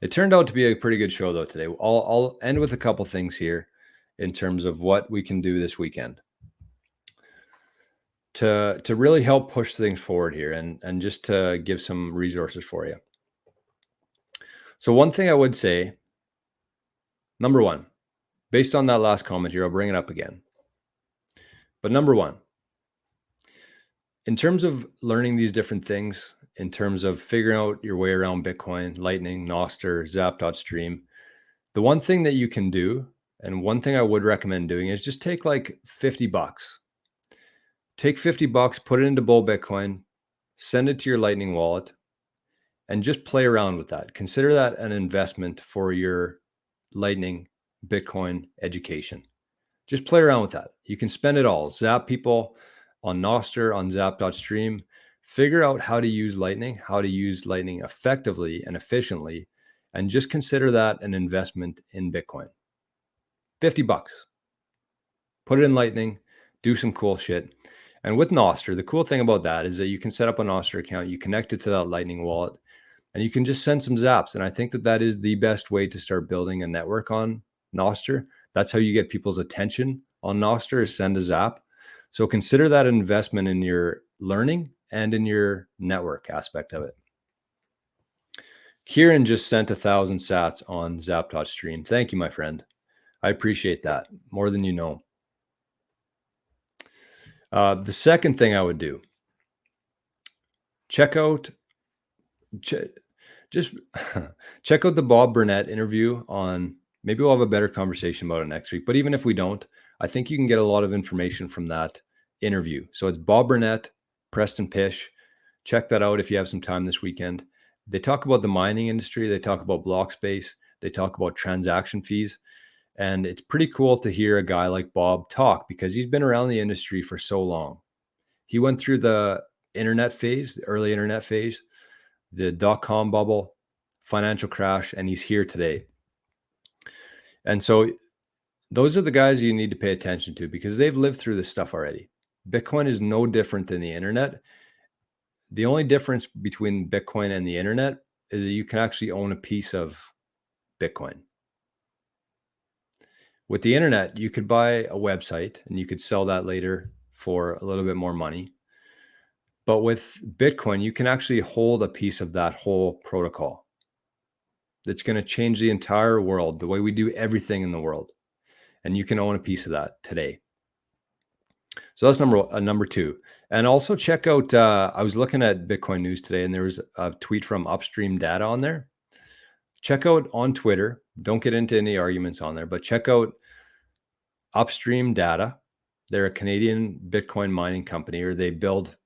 It turned out to be a pretty good show though today. I'll end with a couple things here in terms of what we can do this weekend to really help push things forward here and just to give some resources for you. So one thing I would say, number one, based on that last comment here, I'll bring it up again. But number one, in terms of learning these different things, in terms of figuring out your way around Bitcoin, Lightning, Nostr, Zap.stream, the one thing that you can do, and one thing I would recommend doing, is just take like $50. Take $50, put it into Bull Bitcoin, send it to your Lightning wallet, and just play around with that. Consider that an investment for your Lightning Bitcoin education. Just play around with that. You can spend it all. Zap people on Nostr, on Zap.stream. Figure out how to use Lightning effectively and efficiently, and just consider that an investment in Bitcoin. $50. Put it in Lightning, do some cool shit. And with Nostr, the cool thing about that is that you can set up a Nostr account, you connect it to that Lightning wallet, and you can just send some zaps. And I think that that is the best way to start building a network on Nostr. That's how you get people's attention on Nostr, is send a zap. So consider that an investment in your learning and in your network aspect of it. Kieran just sent 1,000 sats on Zap.stream. Thank you, my friend. I appreciate that more than you know. The second thing I would do, check out the Bob Burnett interview on, maybe we'll have a better conversation about it next week, but even if we don't, I think you can get a lot of information from that interview. So it's Bob Burnett, Preston Pish. Check that out if you have some time this weekend. They talk about the mining industry. They talk about block space. They talk about transaction fees. And it's pretty cool to hear a guy like Bob talk, because he's been around the industry for so long. He went through the internet phase, the early internet phase, the dot-com bubble, financial crash, and he's here today. And so those are the guys you need to pay attention to, because they've lived through this stuff already. Bitcoin is no different than the internet. The only difference between Bitcoin and the internet is that you can actually own a piece of Bitcoin. With the internet, you could buy a website and you could sell that later for a little bit more money. But with Bitcoin, you can actually hold a piece of that whole protocol. That's going to change the entire world, the way we do everything in the world. And you can own a piece of that today. So that's number two. And also check out, I was looking at Bitcoin news today, and there was a tweet from Upstream Data on there. Check out on Twitter. Don't get into any arguments on there, but check out Upstream Data. They're a Canadian Bitcoin mining company, or they build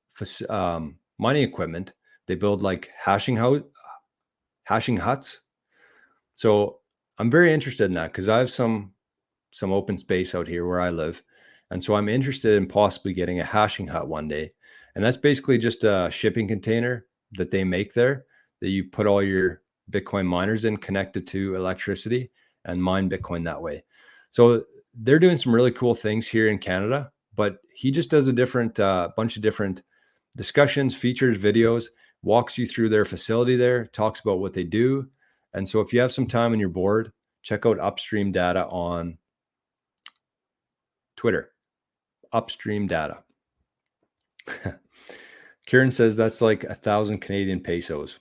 mining equipment. They build like hashing huts. So I'm very interested in that, because I have some open space out here where I live. And so I'm interested in possibly getting a hashing hut one day. And that's basically just a shipping container that they make there, that you put all your Bitcoin miners in, connected to electricity, and mine Bitcoin that way. So they're doing some really cool things here in Canada, but he just does a different bunch of different discussions, features, videos, walks you through their facility there, talks about what they do. And so if you have some time and you're bored, check out Upstream Data on Twitter. Upstream Data. Kieran says that's like 1,000 Canadian pesos.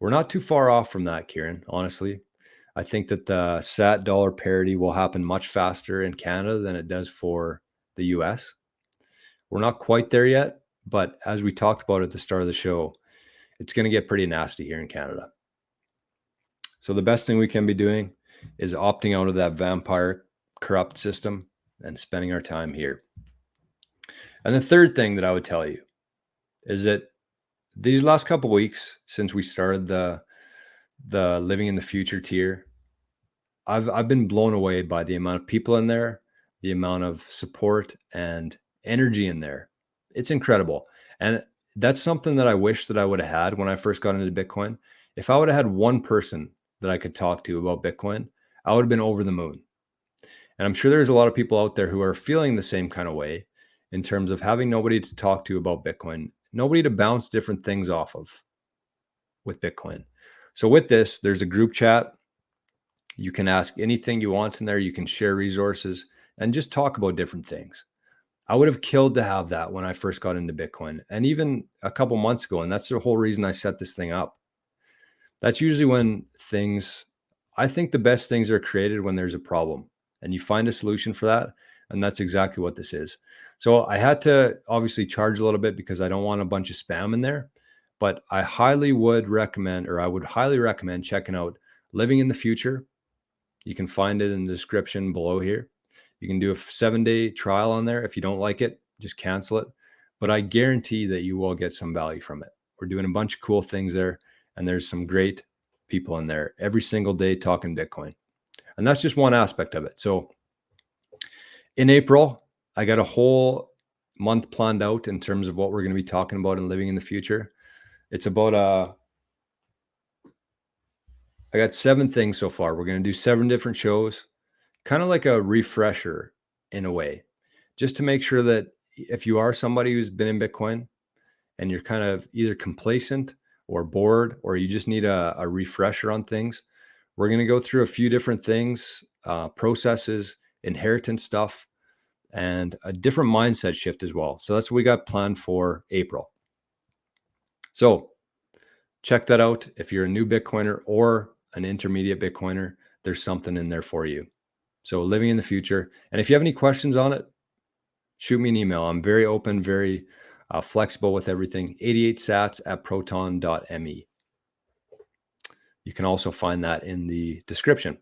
We're not too far off from that, Kieran, honestly. I think that the SAT dollar parity will happen much faster in Canada than it does for the US. We're not quite there yet, but as we talked about at the start of the show, it's going to get pretty nasty here in Canada. So the best thing we can be doing is opting out of that vampire corrupt system and spending our time here. And the third thing that I would tell you is that these last couple of weeks, since we started the Living in the Future tier, I've been blown away by the amount of people in there, the amount of support and energy in there. It's incredible. And that's something that I wish that I would have had when I first got into Bitcoin. If I would have had one person that I could talk to about Bitcoin, I would have been over the moon. And I'm sure there's a lot of people out there who are feeling the same kind of way, in terms of having nobody to talk to about Bitcoin, nobody to bounce different things off of with Bitcoin. So with this, there's a group chat. You can ask anything you want in there. You can share resources and just talk about different things. I would have killed to have that when I first got into Bitcoin, and even a couple months ago. And that's the whole reason I set this thing up. That's usually when I think the best things are created when there's a problem and you find a solution for that. And that's exactly what this is. So I had to obviously charge a little bit because I don't want a bunch of spam in there, but I would highly recommend checking out Living in the Future. You can find it in the description below here. You can do a 7-day trial on there. If you don't like it, just cancel it. But I guarantee that you will get some value from it. We're doing a bunch of cool things there, and there's some great people in there every single day talking Bitcoin. And that's just one aspect of it. So in April, I got a whole month planned out in terms of what we're going to be talking about and Living in the Future. It's about I got 7 things so far. We're going to do 7 different shows, kind of like a refresher in a way, just to make sure that if you are somebody who's been in Bitcoin and you're kind of either complacent or bored, or you just need a refresher on things, we're going to go through a few different things, processes, inheritance stuff, and a different mindset shift as well. So that's what we got planned for April. So check that out. If you're a new Bitcoiner or an intermediate Bitcoiner, there's something in there for you. So Living in the Future. And if you have any questions on it, shoot me an email. I'm very open, very flexible with everything. 88sats@proton.me. You can also find that in the description.